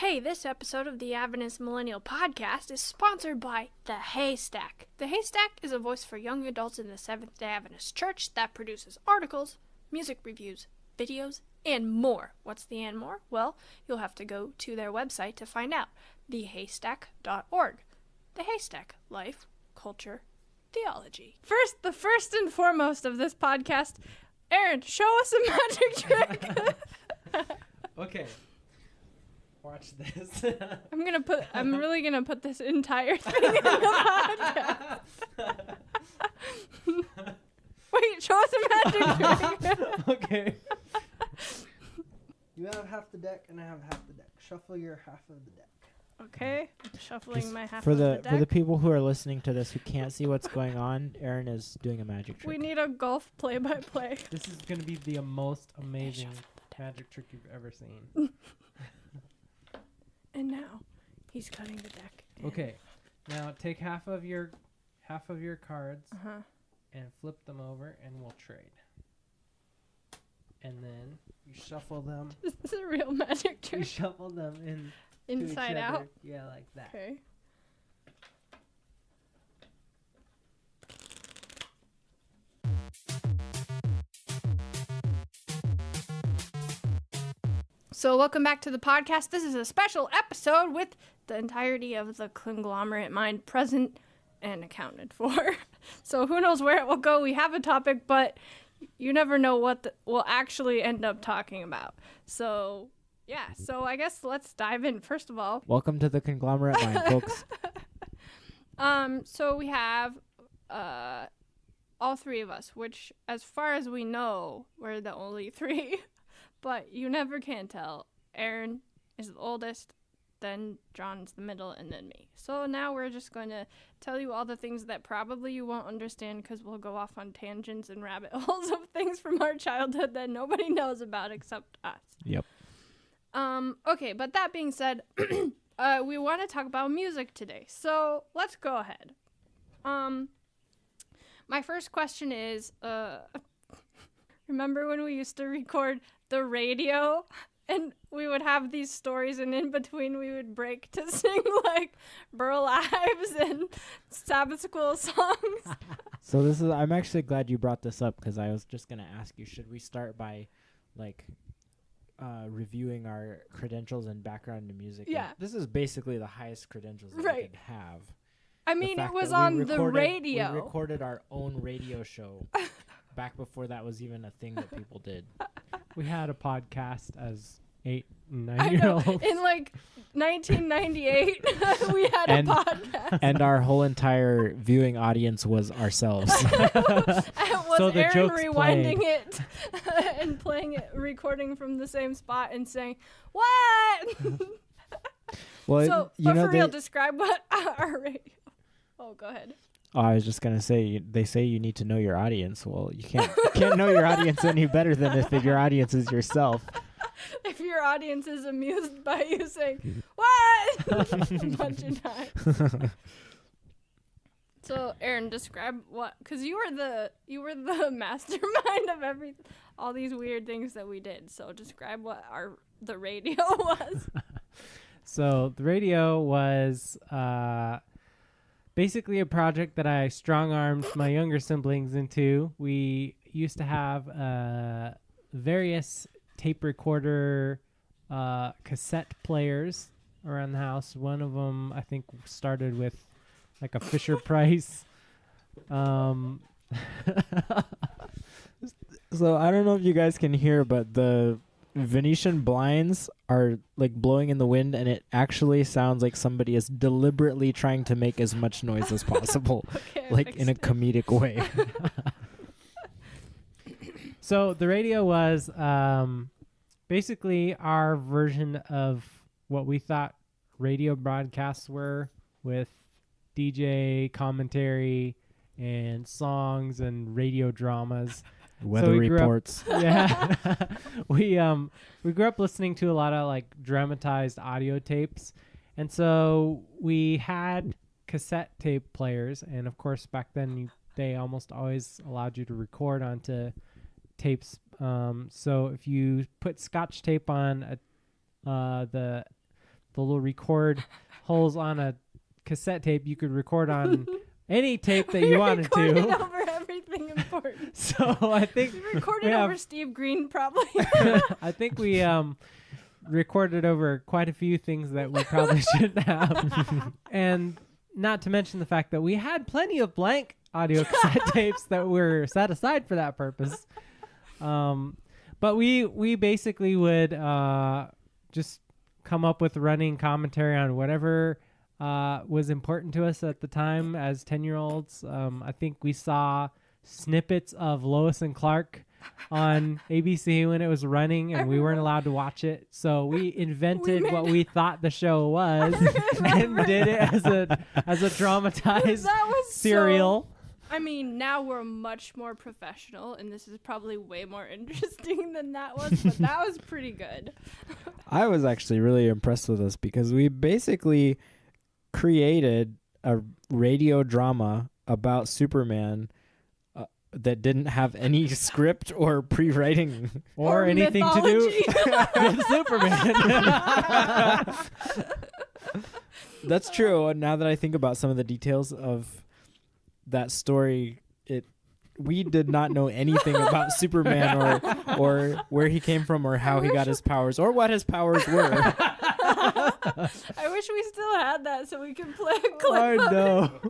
Hey, this episode of the Adventist Millennial Podcast is sponsored by The Haystack. The Haystack is a voice for young adults in the Seventh-day Adventist Church that produces articles, music reviews, videos, and more. What's the and more? Well, you'll have to go to their website to find out. thehaystack.org. The Haystack. Life, culture, theology. The first and foremost of this podcast, Aaron, show us a magic trick. Okay. Watch this. I'm really gonna put this entire thing in the podcast. Wait, show us a magic trick. Okay. You have half the deck and I have half the deck. Shuffle your half of the deck. Okay, I'm shuffling my half for of the the deck. For the people who are listening to this who can't see what's going on, Aaron is doing a magic trick. We need a golf play-by-play. This is going to be the most amazing magic trick you've ever seen. And now, he's cutting the deck. Okay, now take half of your cards and flip them over, and we'll trade. And then you shuffle them. This is a real magic You trick. shuffle them in Inside out. Yeah, like that. Okay. So welcome back to the podcast. This is a special episode with the entirety of the Conglomerate mind present and accounted for. So who knows where it will go. We have a topic, but you never know what we'll actually end up talking about. So yeah, so I guess let's dive in. First of all, welcome to the Conglomerate mind, folks. So we have all three of us, which as far as we know, we're the only three. But you never can tell. Aaron is the oldest, then John's the middle, and then me. So now we're just going to tell you all the things that probably you won't understand because we'll go off on tangents and rabbit holes of things from our childhood that nobody knows about except us. Yep. Okay, but that being said, we want to talk about music today. So let's go ahead. My first question is, remember when we used to record the radio and we would have these stories and in between we would break to sing like Burl Ives and Sabbath School songs? So I'm actually glad you brought this up because I was just going to ask you, should we start by reviewing our credentials and background in music? Yeah. And this is basically the highest credentials that we could have. I mean, it was on the radio. We recorded our own radio show back before that was even a thing that people did. We had a podcast as 8 and 9-year-olds. In 1998, we had a podcast. And our whole entire viewing audience was ourselves. It was So the Aaron jokes rewinding it and playing it, recording from the same spot and saying, "What?" Well, So, but for real, describe what our radio. Oh, go ahead. Oh, I was just gonna say they say you need to know your audience. Well, you can't know your audience any better than if your audience is yourself. If your audience is amused by you saying "What?" a bunch of times. So, Aaron, describe what, because you were the mastermind of all these weird things that we did. So, describe what the radio was. So the radio was basically a project that I strong-armed my younger siblings into. We used to have various tape recorder cassette players around the house. One of them, I think, started with like a Fisher Price. So I don't know if you guys can hear, but the Venetian blinds are like blowing in the wind, and it actually sounds like somebody is deliberately trying to make as much noise as possible, Okay, like in a comedic way. So the radio was basically our version of what we thought radio broadcasts were, with DJ commentary and songs and radio dramas. Weather reports. Yeah. We grew up listening to a lot of like dramatized audio tapes. And so we had cassette tape players, and of course back then they almost always allowed you to record onto tapes. So if you put Scotch tape on the the little record holes on a cassette tape. You could record on any tape that you wanted recorded to. over everything important. So I think We recorded we have- over Steve Green, probably. I think we recorded over quite a few things that we probably shouldn't have. And not to mention the fact that we had plenty of blank audio cassette tapes that were set aside for that purpose. But we basically would just come up with running commentary on whatever was important to us at the time as 10-year-olds. I think we saw snippets of Lois and Clark on ABC when it was running, and we weren't allowed to watch it. So we invented what we thought the show was and did it as a dramatized That was serial. I mean, now we're much more professional, and this is probably way more interesting than that was, but that was pretty good. I was actually really impressed with us because we basically created a radio drama about Superman that didn't have any script or pre-writing Or anything to do mythology. with Superman. That's true. And now that I think about some of the details of that story, we did not know anything about Superman or where he came from or how he got his powers or what his powers were. I wish we still had that so we could play a clip. I know.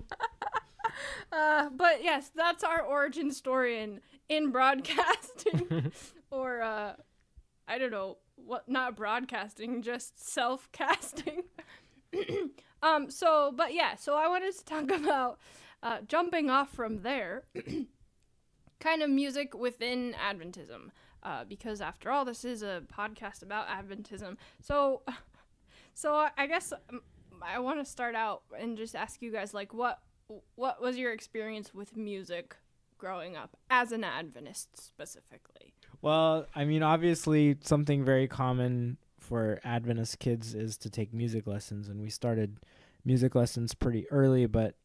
But yes, that's our origin story in broadcasting, or I don't know what, not broadcasting, just self-casting. So I wanted to talk about jumping off from there, kind of music within Adventism, because after all, this is a podcast about Adventism. So I guess I want to start out and just ask you guys, like, what was your experience with music growing up as an Adventist specifically? Well, I mean, obviously something very common for Adventist kids is to take music lessons, and we started music lessons pretty early, but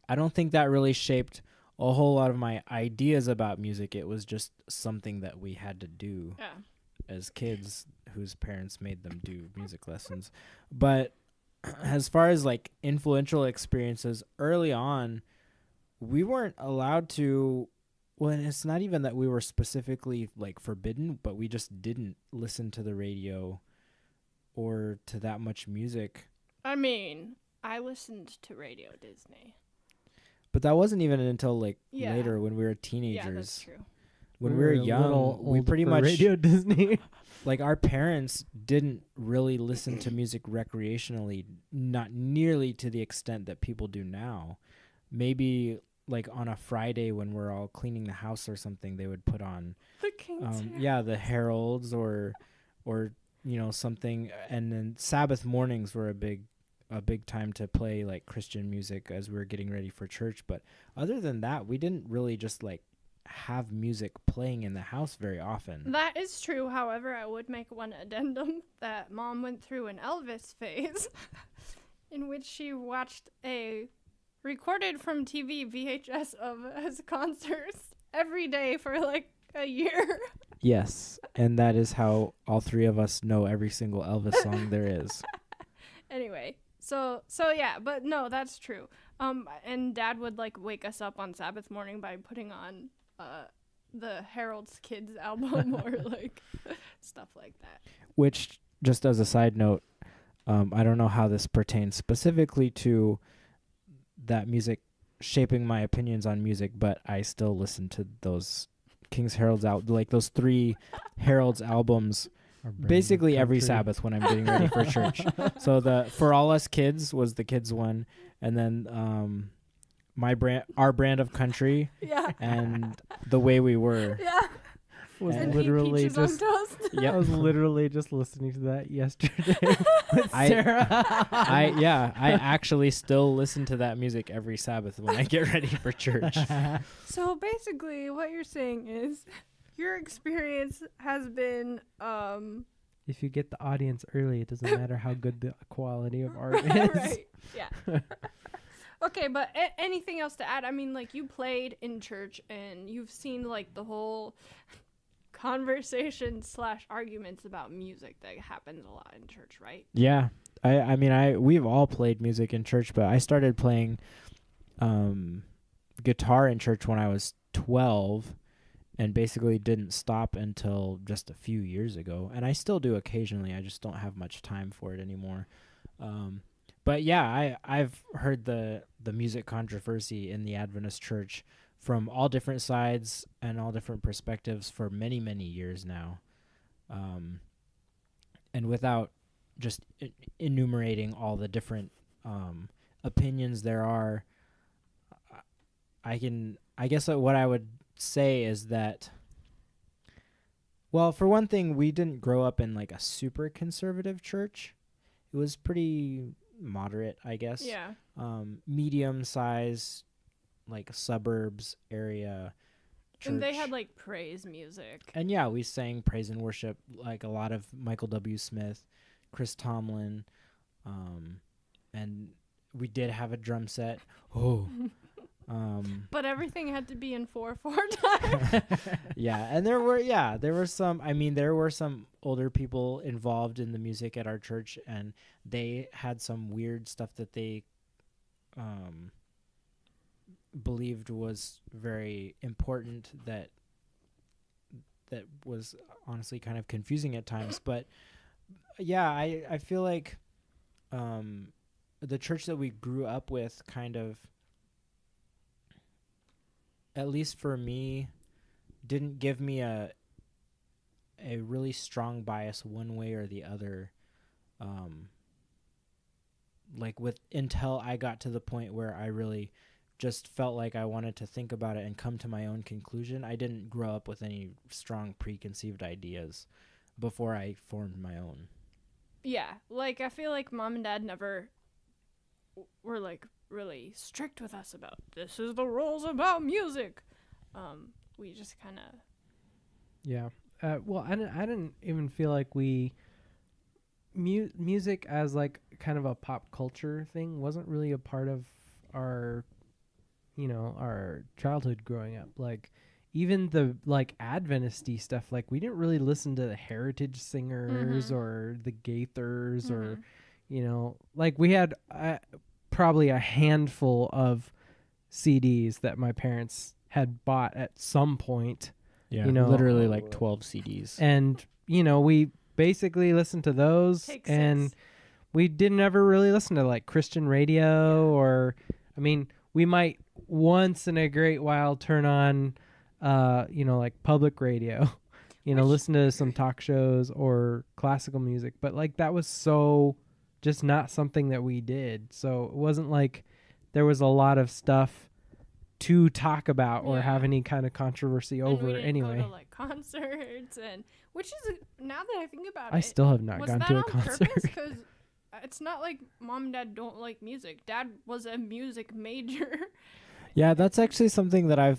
I don't think that really shaped a whole lot of my ideas about music. It was just something that we had to do as kids whose parents made them do music lessons. But as far as like influential experiences early on, we weren't allowed to, well, and it's not even that we were specifically like forbidden, but we just didn't listen to the radio or to that much music. I mean, I listened to Radio Disney. But that wasn't even until like Yeah. later when we were teenagers. Yeah, that's true. When we were a young, little we old pretty for much Radio Disney. like our parents didn't really listen to music recreationally, not nearly to the extent that people do now. Maybe like on a Friday when we're all cleaning the house or something, they would put on The King's the Heralds or you know something, and then Sabbath mornings were a big time to play like Christian music as we were getting ready for church. But other than that, we didn't really just like have music playing in the house very often. That is true. However, I would make one addendum that Mom went through an Elvis phase in which she watched a recorded from TV VHS of his concerts every day for like a year. Yes, and that is how all three of us know every single Elvis song there is. Anyway, so yeah, but no, that's true. And Dad would like wake us up on Sabbath morning by putting on the Harold's Kids album or like stuff like that. Which, just as a side note, I don't know how this pertains specifically to that music shaping my opinions on music, but I still listen to those King's Herald's like those 3 Herald's albums basically every Sabbath when I'm getting ready for church. So the For All Us Kids was the kids one, and then Our Brand of Country, Yeah. and The Way We Were. Yeah. Was And literally Peaches on just toast. Yep. I was literally just listening to that yesterday with Sarah. I actually still listen to that music every Sabbath when I get ready for church. So basically, what you're saying is, your experience has been If you get the audience early, it doesn't matter how good the quality of art is. right. Yeah. Okay, but anything else to add? I mean, like, you played in church and you've seen like the whole conversations/arguments about music that happens a lot in church, right? Yeah. I mean, we've all played music in church, but I started playing guitar in church when I was 12 and basically didn't stop until just a few years ago. And I still do occasionally. I just don't have much time for it anymore. But yeah, I've heard the music controversy in the Adventist church from all different sides and all different perspectives for many, many years now. And without just enumerating all the different opinions there are, I guess what I would say is that, well, for one thing, we didn't grow up in like a super conservative church. It was pretty moderate, I guess. Yeah. Medium size, like suburbs area church. And they had like praise music. And yeah, we sang praise and worship, like a lot of Michael W. Smith, Chris Tomlin, and we did have a drum set. Oh. But everything had to be in 4/4 time. Yeah, and there were some older people involved in the music at our church, and they had some weird stuff that they believed was very important that was honestly kind of confusing at times. But yeah, I feel like the church that we grew up with kind of, at least for me, didn't give me a really strong bias one way or the other. Until I got to the point where I really just felt like I wanted to think about it and come to my own conclusion. I didn't grow up with any strong preconceived ideas before I formed my own. Yeah, like I feel like mom and dad never were like really strict with us about this is the rules about music. We just kind of Yeah. Well, I didn't even feel like music as like kind of a pop culture thing wasn't really a part of our childhood growing up. Like even the like Adventist-y stuff, like we didn't really listen to the Heritage Singers or the Gaithers or, like we had probably a handful of CDs that my parents had bought at some point. Yeah, literally like 12 CDs. And, we basically listened to those. Take and 6. we didn't ever really listen to like Christian radio or, we might once in a great while turn on, like public radio, listen to some talk shows or classical music. But like that was so just not something that we did. So it wasn't like there was a lot of stuff to talk about or have any kind of controversy over and we didn't anyway. go to like concerts, and which is, now that I think about it, I still have not was gone that to a on concert. Because it's not like mom and dad don't like music. Dad was a music major. Yeah, that's actually something that I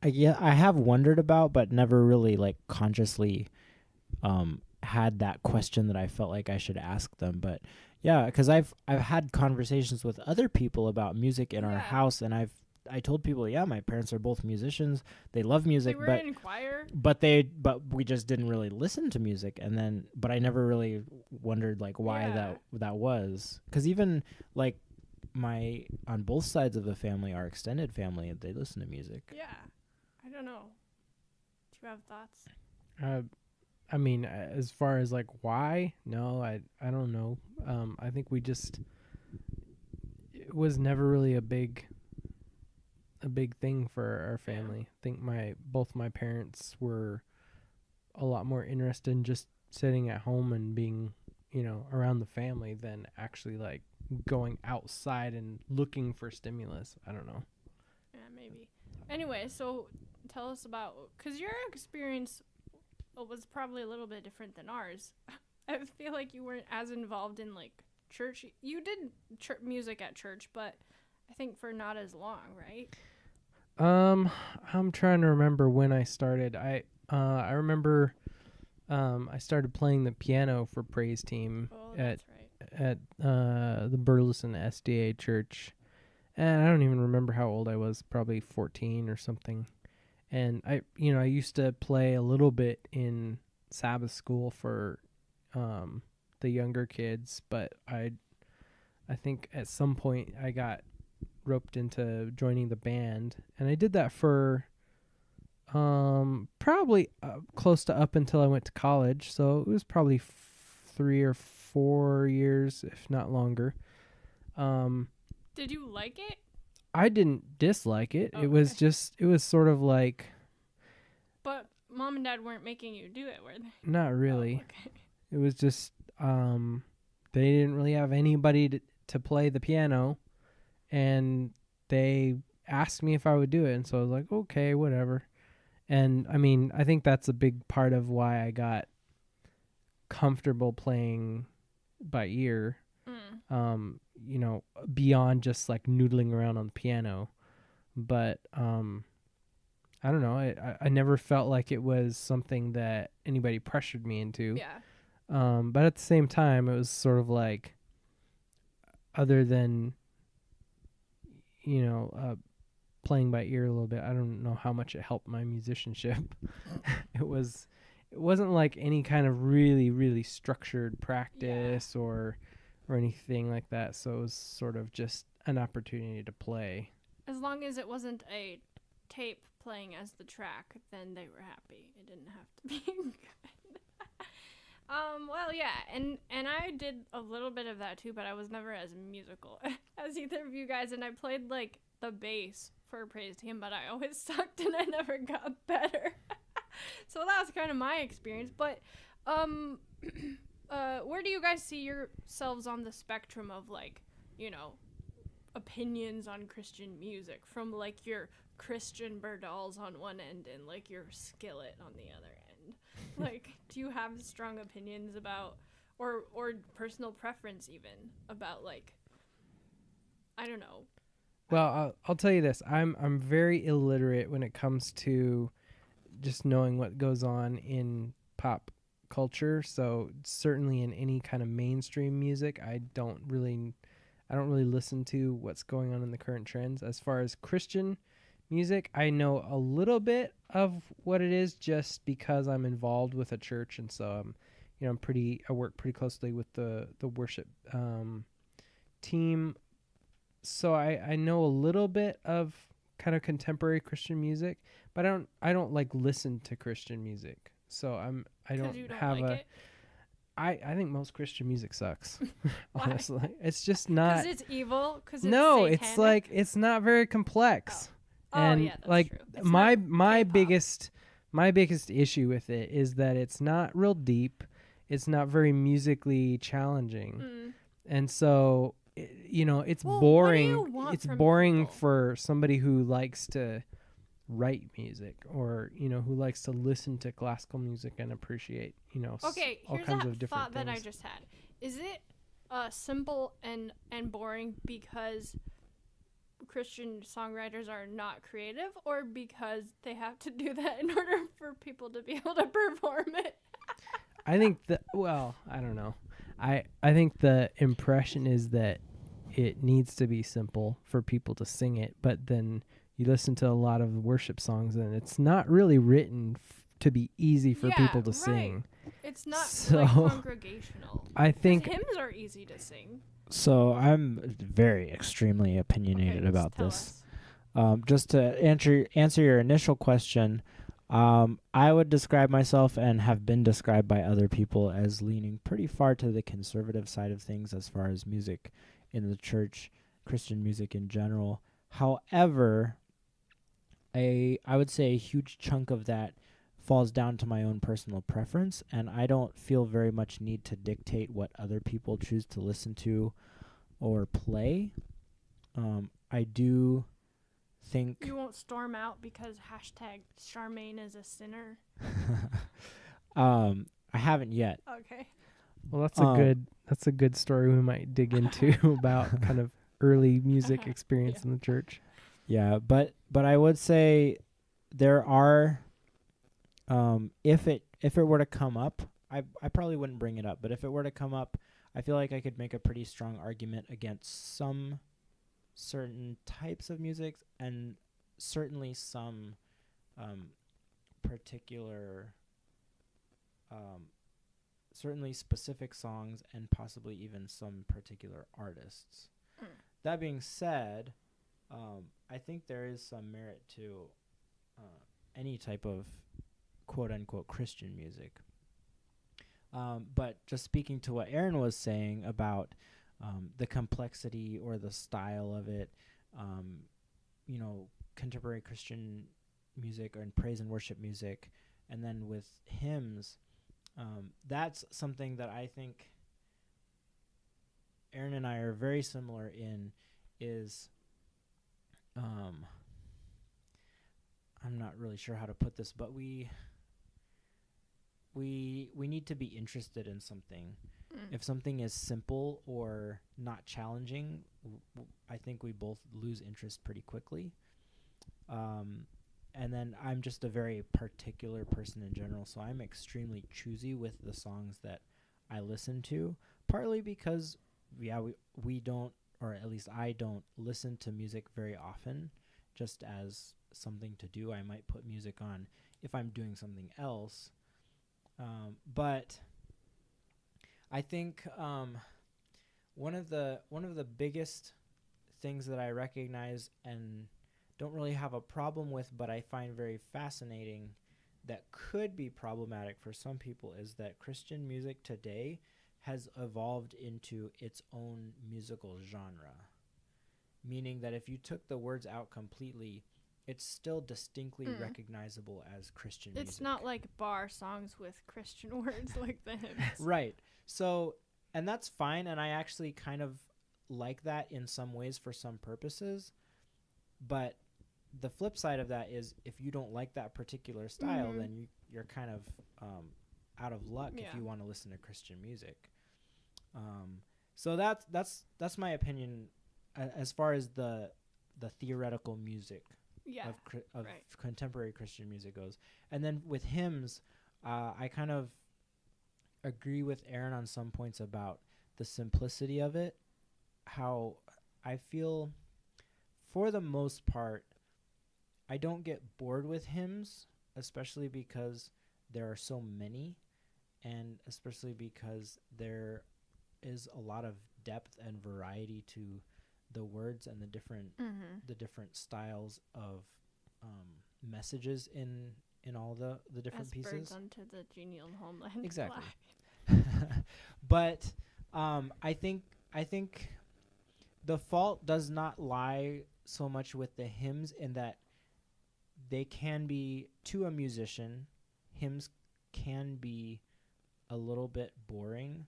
have wondered about, but never really like consciously had that question that I felt like I should ask them. But yeah, because I've had conversations with other people about music in our house, and I told people, yeah, my parents are both musicians. They love music, They were in choir. but we just didn't really listen to music. And then, but I never really wondered like why that was. Because even like on both sides of the family, our extended family, they listen to music. Yeah, I don't know. Do you have thoughts? As far as like why, no, I don't know. I think it was never really a big thing for our family. I think both my parents were a lot more interested in just sitting at home and being, around the family than actually like going outside and looking for stimulus. I don't know. Yeah, maybe. Anyway, so tell us about, because your experience was probably a little bit different than ours. I feel like you weren't as involved in like church. You did music at church, but I think for not as long, right? I'm trying to remember when I started. I remember I started playing the piano for praise team at the Burleson SDA church. And I don't even remember how old I was, probably 14 or something. And I used to play a little bit in Sabbath school for the younger kids, but I think at some point I got roped into joining the band, and I did that for probably close to up until I went to college, so it was probably 3 or 4 years, if not longer. Did you like it? I didn't dislike it. Oh, it was sort of like... But mom and dad weren't making you do it, were they? Not really. Oh, okay. It was just they didn't really have anybody to play the piano, and they asked me if I would do it, and so I was like, okay, whatever. And I mean, I think that's a big part of why I got comfortable playing by ear. Beyond just like noodling around on the piano. But I don't know, I never felt like it was something that anybody pressured me into. Yeah. But at the same time, it was sort of like, other than playing by ear a little bit, I don't know how much it helped my musicianship. It wasn't like any kind of really, really structured practice or anything like that. So it was sort of just an opportunity to play. As long as it wasn't a tape playing as the track, then they were happy. It didn't have to be good. Well, yeah, and I did a little bit of that too, but I was never as musical as either of you guys, and I played like the bass for Praise Team, but I always sucked and I never got better. So that was kind of my experience. But where do you guys see yourselves on the spectrum of, like, opinions on Christian music, from like your Christian Burdals on one end and like your Skillet on the other end? Like, do you have strong opinions about, or personal preference even about, like, I don't know. Well, I'll tell you this. I'm very illiterate when it comes to just knowing what goes on in pop culture. So certainly in any kind of mainstream music, I don't really listen to what's going on in the current trends. As far as Christian music, I know a little bit of what it is just because I'm involved with a church, and so I work pretty closely with the worship team. So I know a little bit of kind of contemporary Christian music, but I don't like listen to Christian music. So I don't have like a it? I think most Christian music sucks. Honestly, it's just not. Because it's evil. Because No, satanic? it's like it's not very complex. Oh, And yeah, that's like true. It's my not K-pop. my biggest issue with it is that it's not real deep. It's not very musically challenging, and so it's Well, boring. what do you want It's from boring people? for somebody who likes to write music, or who likes to listen to classical music and appreciate Okay, all here's kinds a of different thought that I things. just had. Is it simple and boring because Christian songwriters are not creative, or because they have to do that in order for people to be able to perform it? I think I don't know. I think the impression is that it needs to be simple for people to sing it, but then you listen to a lot of worship songs and it's not really written to be easy for people to sing. It's not So, like congregational. I 'Cause think hymns are easy to sing. So I'm very extremely opinionated Okay, about tell this. us. Just to answer your initial question, I would describe myself, and have been described by other people, as leaning pretty far to the conservative side of things as far as music in the church, Christian music in general. However, I would say a huge chunk of that falls down to my own personal preference, and I don't feel very much need to dictate what other people choose to listen to or play. I do think You won't storm out because #Charmaine is a sinner. I haven't yet. Okay. well that's a good story we might dig into about kind of early music experience in the church. Yeah, but I would say there are if it were to come up, I probably wouldn't bring it up, but if it were to come up, I feel like I could make a pretty strong argument against some certain types of music, and certainly some particular, certainly specific songs and possibly even some particular artists. That being said, I think there is some merit to any type of quote-unquote Christian music. But just speaking to what Aaron was saying about the complexity or the style of it, contemporary Christian music and praise and worship music, and then with hymns, that's something that I think Aaron and I are very similar in is, I'm not really sure how to put this, but we need to be interested in something. If something is simple or not challenging, I think we both lose interest pretty quickly. And then I'm just a very particular person in general, so I'm extremely choosy with the songs that I listen to, partly because, we don't, or at least I don't listen to music very often, just as something to do. I might put music on if I'm doing something else. But I think one of the biggest things that I recognize and don't really have a problem with, but I find very fascinating that could be problematic for some people, is that Christian music today has evolved into its own musical genre. Meaning that if you took the words out completely, it's still distinctly recognizable as Christian music. It's not like bar songs with Christian words like the hymns. Right. So, and that's fine, and I actually kind of like that in some ways for some purposes. But the flip side of that is, if you don't like that particular style, then you're kind of out of luck if you want to listen to Christian music. So that's my opinion as far as the theoretical music of contemporary Christian music goes. And then with hymns, I kind of agree with Aaron on some points about the simplicity of it. How I feel, for the most part, I don't get bored with hymns, especially because there are so many, and especially because there is a lot of depth and variety to the words and the different styles of messages in all the different pieces. Birds unto the genial homeland. Exactly. But I think the fault does not lie so much with the hymns, in that they can be, to a musician, hymns can be a little bit boring,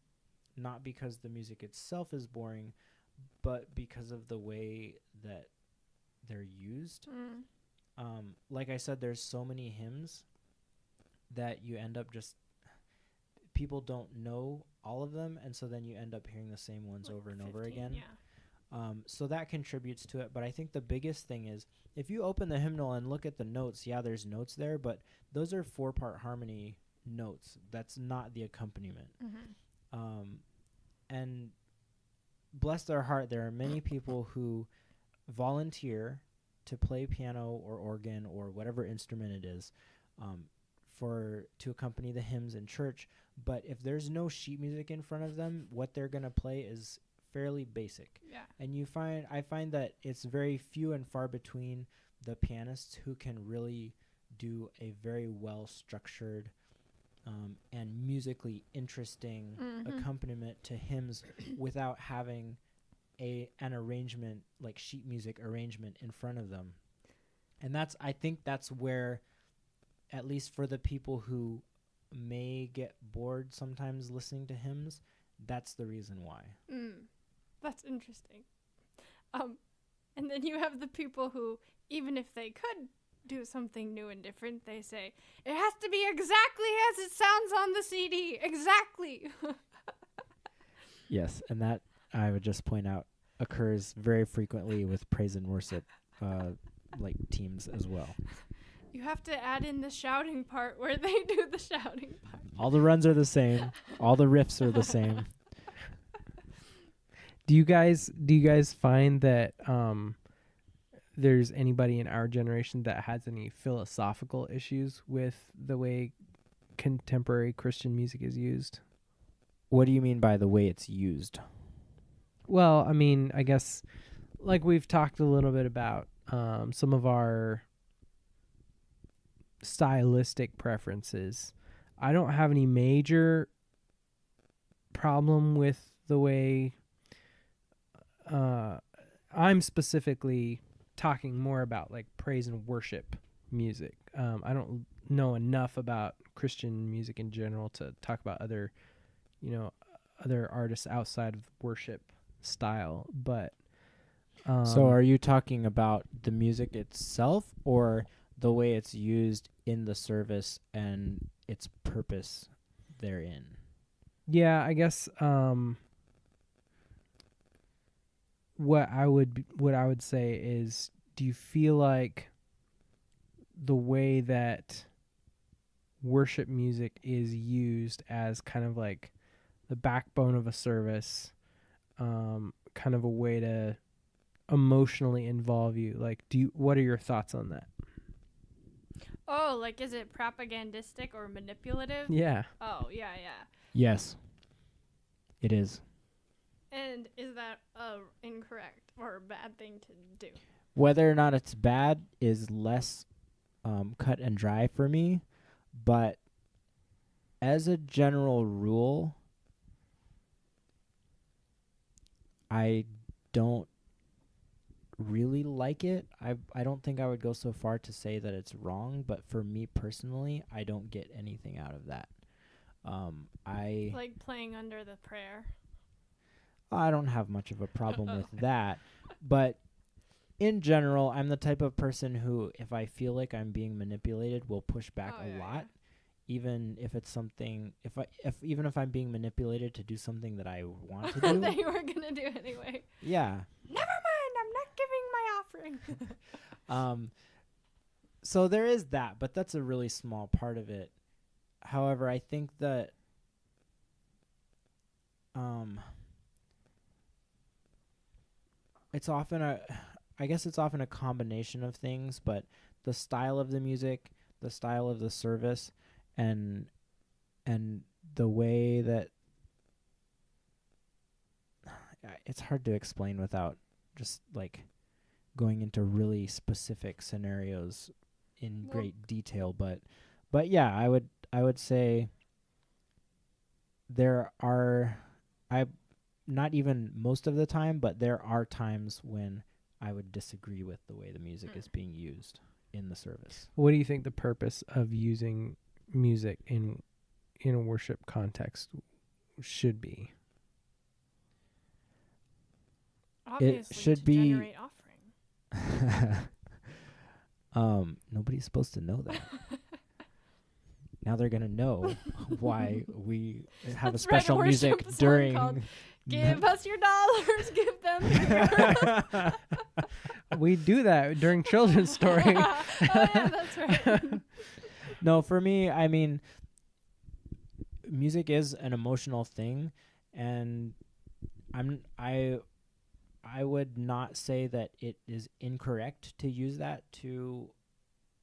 not because the music itself is boring, but because of the way that they're used. Like I said, there's so many hymns that you end up just, people don't know all of them, and so then you end up hearing the same ones like over and 15, over again. Yeah. So that contributes to it, but I think the biggest thing is, if you open the hymnal and look at the notes, there's notes there, but those are 4-part harmony notes. That's not the accompaniment. And bless their heart, there are many people who volunteer to play piano or organ or whatever instrument it is, to accompany the hymns in church. But if there's no sheet music in front of them, what they're going to play is fairly basic. Yeah. And I find that it's very few and far between the pianists who can really do a very well structured and musically interesting accompaniment to hymns without having an arrangement, like sheet music arrangement, in front of them. And I think that's where, at least for the people who may get bored sometimes listening to hymns, that's the reason why. That's interesting. And then you have the people who, even if they could do something new and different, they say, it has to be exactly as it sounds on the CD. Exactly. Yes, and that, I would just point out, occurs very frequently with praise and worship teams as well. You have to add in the shouting part where they do the shouting part. All the runs are the same. All the riffs are the same. Do you guys find that there's anybody in our generation that has any philosophical issues with the way contemporary Christian music is used. What do you mean by the way it's used? Well, I mean, I guess like we've talked a little bit about some of our stylistic preferences. I don't have any major problem with the way I'm specifically talking more about like praise and worship music. I don't know enough about Christian music in general to talk about other, other artists outside of worship style. But so are you talking about the music itself or the way it's used in the service and its purpose therein? Yeah, I guess what I would say is, do you feel like the way that worship music is used as kind of like the backbone of a service, kind of a way to emotionally involve you? Like, what are your thoughts on that? Oh, like, is it propagandistic or manipulative? Yeah. Oh, yeah. Yes, it is. And is that a incorrect or a bad thing to do? Whether or not it's bad is less cut and dry for me, but as a general rule, I don't really like it. I don't think I would go so far to say that it's wrong, but for me personally, I don't get anything out of that. Like playing under the prayer. I don't have much of a problem with that, but in general, I'm the type of person who, if I feel like I'm being manipulated, will push back a lot, even if it's something. Even if I'm being manipulated to do something that I want to do. That you were gonna do anyway. Yeah. Never mind. I'm not giving my offering. So there is that, but that's a really small part of it. However, I think that it's often a combination of things, but the style of the music, the style of the service, and the way that it's hard to explain without just like going into really specific scenarios in great detail, but yeah, I would say there are, not even most of the time, but there are times when I would disagree with the way the music is being used in the service. What do you think the purpose of using music in a worship context should be? Obviously, it should to be generate offering. Nobody's supposed to know that. Now they're gonna know why we have a special music during. Give us your dollars. Give them yours. We do that during children's story. Oh yeah, that's right. No, for me, I mean, music is an emotional thing, and I would not say that it is incorrect to use that to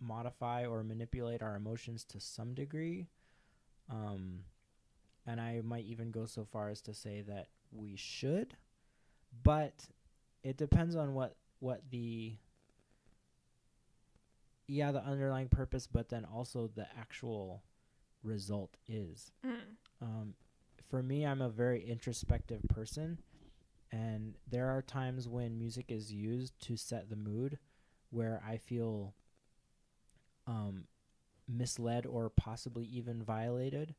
modify or manipulate our emotions to some degree. And I might even go so far as to say that we should, but it depends on what the underlying purpose, but then also the actual result is. For me, I'm a very introspective person, and there are times when music is used to set the mood where I feel misled or possibly even violated.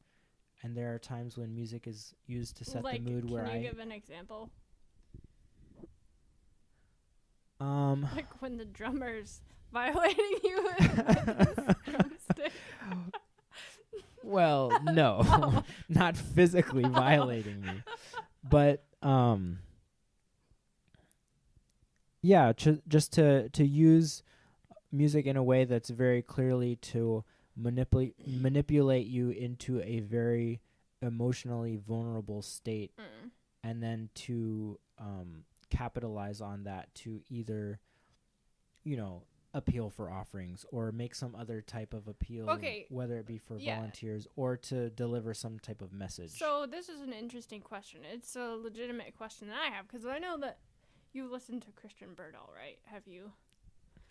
And there are times when music is used to set the mood where Can you give an example? Like when the drummer's violating you with his drumstick. Well, no, not physically violating me, but yeah, just to use music in a way that's very clearly to manipulate you into a very emotionally vulnerable state, and then to capitalize on that to either appeal for offerings or make some other type of appeal, Okay. whether it be for Yeah. volunteers or to deliver some type of message. So this is an interesting question. It's a legitimate question that I have because I know that you listened to Christian Birdall, right? Have you?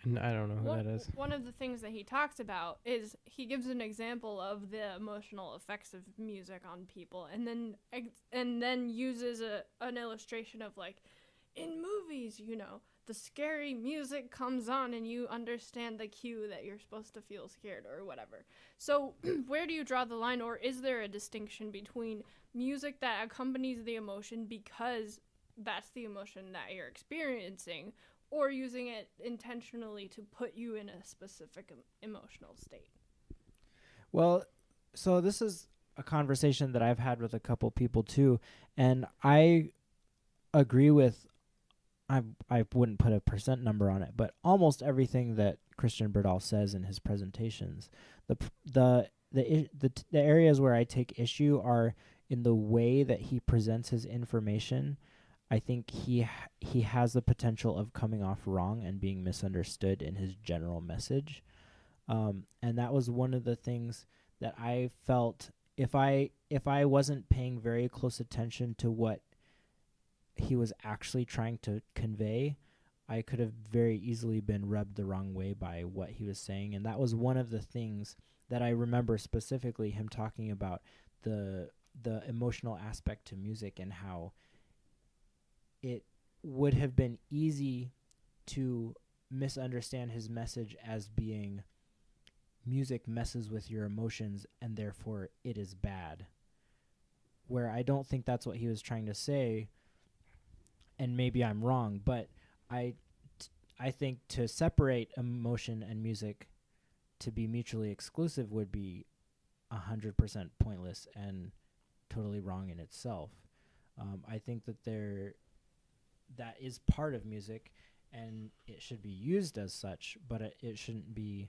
And I don't know who that is. One of the things that he talks about is he gives an example of the emotional effects of music on people, and then uses an illustration of like in movies, the scary music comes on and you understand the cue that you're supposed to feel scared or whatever. So where do you draw the line, or is there a distinction between music that accompanies the emotion because that's the emotion that you're experiencing, or using it intentionally to put you in a specific emotional state? Well, so this is a conversation that I've had with a couple people too, and I agree with, I wouldn't put a percent number on it, but almost everything that Christian Birdall says in his presentations. The areas where I take issue are in the way that he presents his information. I think he has the potential of coming off wrong and being misunderstood in his general message. And that was one of the things that I felt if I wasn't paying very close attention to what he was actually trying to convey, I could have very easily been rubbed the wrong way by what he was saying. And that was one of the things that I remember specifically him talking about, the emotional aspect to music and how it would have been easy to misunderstand his message as being music messes with your emotions and therefore it is bad. Where I don't think that's what he was trying to say, and maybe I'm wrong, but I think to separate emotion and music to be mutually exclusive would be 100% pointless and totally wrong in itself. I think that that is part of music, and it should be used as such, but it shouldn't be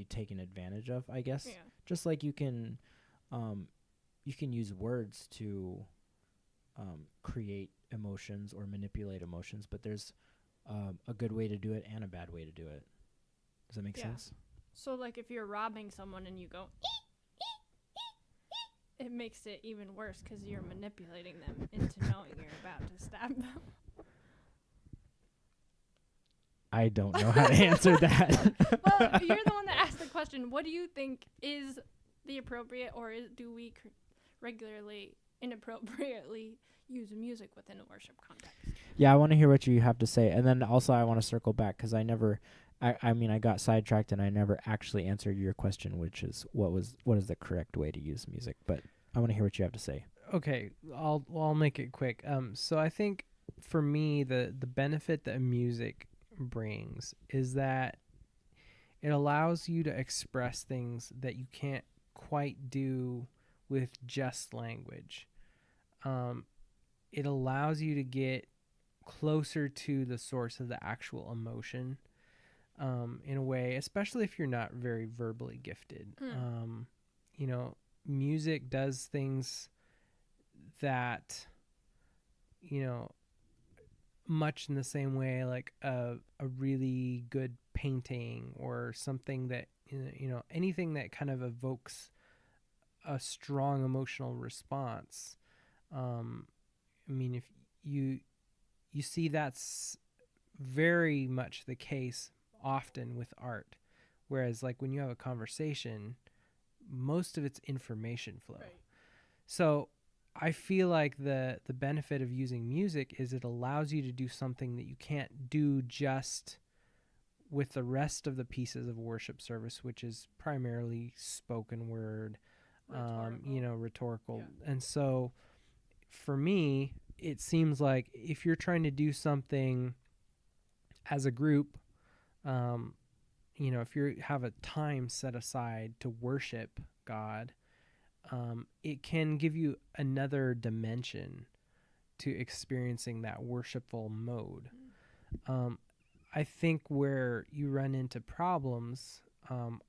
taken advantage of, I guess. Yeah. Just like you can use words to create emotions or manipulate emotions, but there's a good way to do it and a bad way to do it. Does that make sense? So like if you're robbing someone and you go it makes it even worse because you're manipulating them into knowing you're about to stab them. I don't know how to answer that. Well, you're the one that asked the question. What do you think is the appropriate, or do we regularly, inappropriately use music within a worship context? Yeah, I want to hear what you have to say. And then also I want to circle back because I got sidetracked and I never actually answered your question, which is what is the correct way to use music. But I want to hear what you have to say. Okay, I'll make it quick. So I think for me the benefit that music brings is that it allows you to express things that you can't quite do with just language. It allows you to get closer to the source of the actual emotion in a way, especially if you're not very verbally gifted. Music does things that, much in the same way like a really good painting or something that, anything that kind of evokes a strong emotional response. If you see that's very much the case often with art, whereas like when you have a conversation, most of it's information flow. Right. So I feel like the benefit of using music is it allows you to do something that you can't do just with the rest of the pieces of worship service, which is primarily spoken word, rhetorical. Yeah. And so for me, it seems like if you're trying to do something as a group, if you have a time set aside to worship God, it can give you another dimension to experiencing that worshipful mode. I think where you run into problems,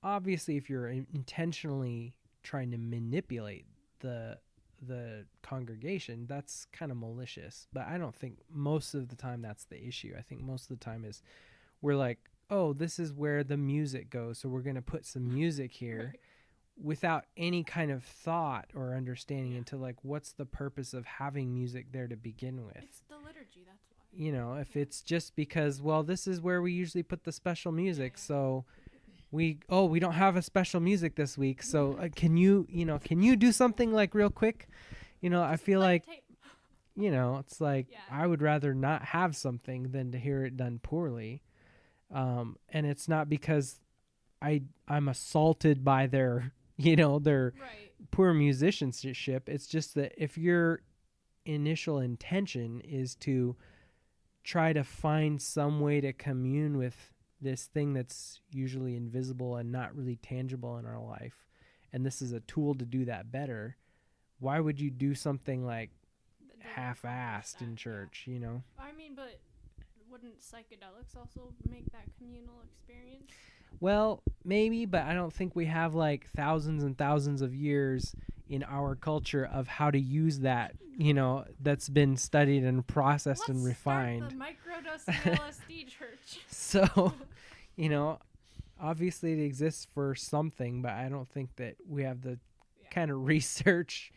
obviously if you're intentionally trying to manipulate the the congregation, that's kind of malicious. But I don't think most of the time that's the issue. I think most of the time is we're like, oh, this is where the music goes, so we're going to put some music here. Right. Without any kind of thought or understanding into like what's the purpose of having music there to begin with. It's the liturgy, that's why. You know, if it's just because, well, this is where we usually put the special music, so we don't have a special music this week, so can you do something like real quick? I feel like tape. it's like Yeah. I would rather not have something than to hear it done poorly. And it's not because I'm assaulted by their their Right. poor musicianship. It's just that if your initial intention is to try to find some way to commune with this thing that's usually invisible and not really tangible in our life, and this is a tool to do that better, why would you do something like That doesn't half-assed accomplish in that, church, I mean, but wouldn't psychedelics also make that communal experience? Well, maybe, but I don't think we have like thousands and thousands of years in our culture of how to use that, that's been studied and processed and refined. Let's start the microdosing LSD church. So, obviously it exists for something, but I don't think that we have the kind of research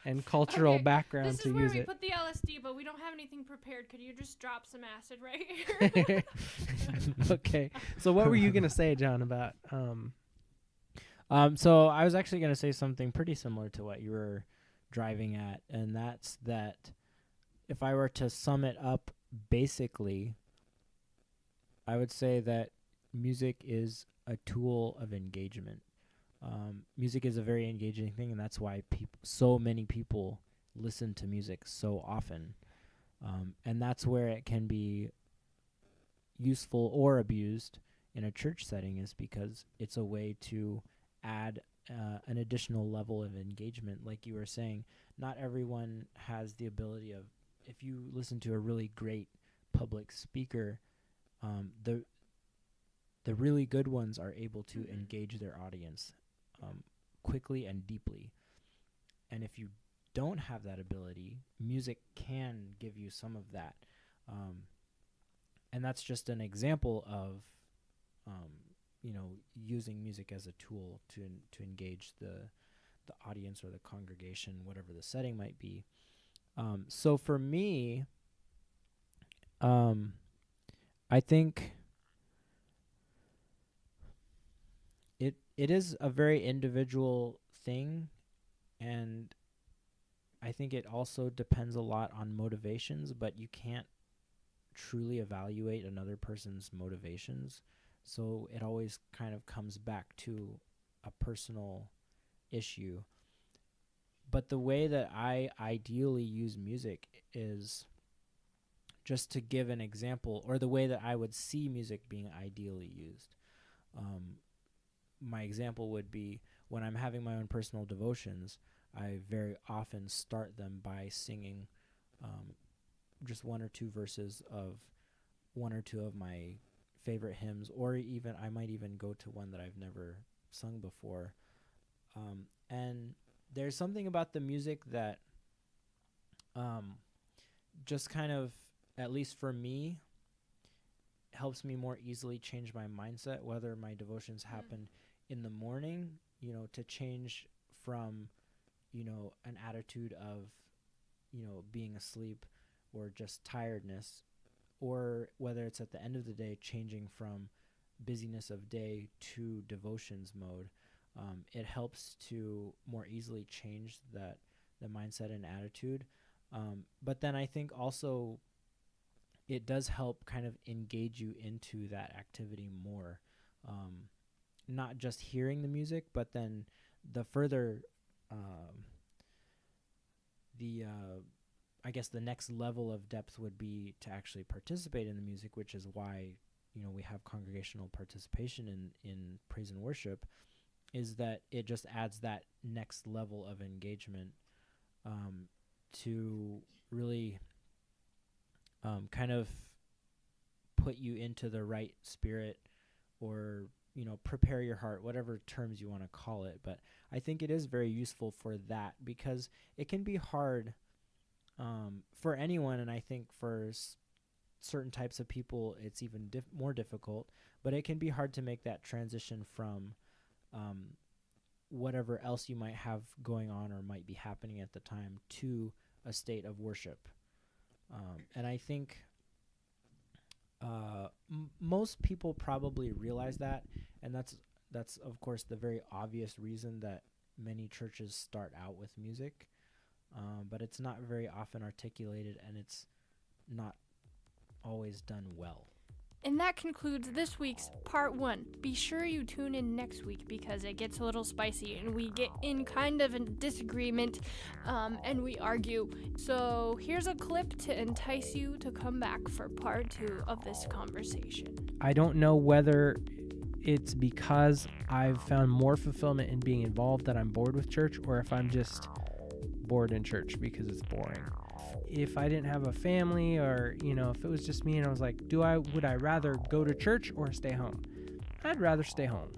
and cultural background This to is where use we it. put the LSD, but we don't have anything prepared. Could you just drop some acid right here? Okay. So what were you going to say, John, about So I was actually going to say something pretty similar to what you were driving at, and that's that if I were to sum it up basically, I would say that music is a tool of engagement. Music is a very engaging thing, and that's why so many people listen to music so often. And that's where it can be useful or abused in a church setting, is because it's a way to add an additional level of engagement. Like you were saying, not everyone has the ability of, if you listen to a really great public speaker, the really good ones are able to engage their audience quickly and deeply. And if you don't have that ability, music can give you some of that. And that's just an example of, using music as a tool to engage the audience or the congregation, whatever the setting might be. So for me, I think it is a very individual thing, and I think it also depends a lot on motivations, but you can't truly evaluate another person's motivations. So it always kind of comes back to a personal issue. But the way that I ideally use music is, just to give an example, or the way that I would see music being ideally used. My example would be when I'm having my own personal devotions, I very often start them by singing just one or two verses of one or two of my favorite hymns, or even I might even go to one that I've never sung before. And there's something about the music that just kind of, at least for me, helps me more easily change my mindset, whether my devotions happen in the morning, to change from, an attitude of, being asleep or just tiredness, or whether it's at the end of the day, changing from busyness of day to devotions mode. It helps to more easily change the mindset and attitude. But then I think also it does help kind of engage you into that activity more. Not just hearing the music, but then the further, I guess the next level of depth would be to actually participate in the music, which is why, we have congregational participation in praise and worship, is that it just adds that next level of engagement to really kind of put you into the right spirit, or prepare your heart, whatever terms you want to call it. But I think it is very useful for that, because it can be hard for anyone, and I think for certain types of people it's even more difficult, but it can be hard to make that transition from whatever else you might have going on or might be happening at the time to a state of worship. And I think most people probably realize that, and that's of course the very obvious reason that many churches start out with music, but it's not very often articulated, and it's not always done well. And that concludes this week's part 1. Be sure you tune in next week, because it gets a little spicy and we get in kind of a disagreement and we argue. So here's a clip to entice you to come back for part 2 of this conversation. I don't know whether it's because I've found more fulfillment in being involved that I'm bored with church, or if I'm just bored in church because it's boring. If I didn't have a family, or if it was just me and I was like, would I rather go to church or stay home? I'd rather stay home.